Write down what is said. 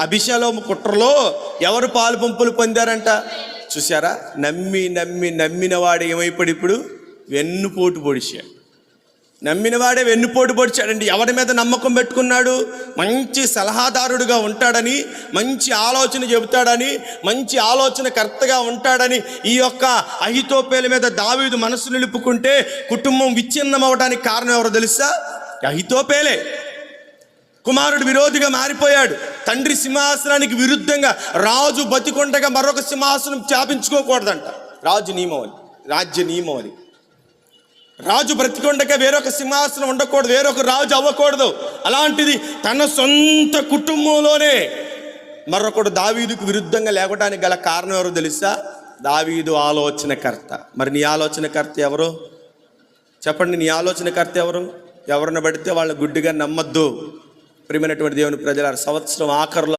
అభిషేలోము కుట్రలో ఎవరు పాలు పంపులు పొందారంట చూసారా? నమ్మిన వాడు ఏమైపోయాడు? ఇప్పుడు వెన్నుపోటు పొడిచాడు. నమ్మినవాడే వెన్నుపోటు పొడిచాడండి. ఎవరి మీద నమ్మకం పెట్టుకున్నాడు? మంచి సలహాదారుడుగా ఉంటాడని, మంచి ఆలోచన చెబుతాడని, మంచి ఆలోచనకర్తగా ఉంటాడని ఈ యొక్క అహీతోపెలు మీద దావీదు మనసు నిలుపుకుంటే కుటుంబం విచ్ఛిన్నం అవడానికి కారణం ఎవరో తెలుసా? అహీతోపెలే. కుమారుడు విరోధిగా మారిపోయాడు. తండ్రి సింహాసనానికి విరుద్ధంగా రాజు బతికొండగా మరొక సింహాసనం స్థాపించుకోకూడదంట. రాజ్య నియమం అది. రాజు బ్రతికొండగా వేరొక సింహాసనం ఉండకూడదు, వేరొక రాజు అవ్వకూడదు. అలాంటిది తన సొంత కుటుంబంలోనే మరొకడు దావీదుకు విరుద్ధంగా లేవడానికి గల కారణం ఎవరో తెలుసా? దావీదు ఆలోచనకర్త. మరి నీ ఆలోచనకర్త ఎవరు చెప్పండి? నీ ఆలోచనకర్త ఎవరు? ఎవరిని పడితే వాళ్ళని గుడ్డిగా నమ్మద్దు. ప్రియమైనటువంటి దేవుని ప్రజలారా, సంవత్సరం ఆఖరులో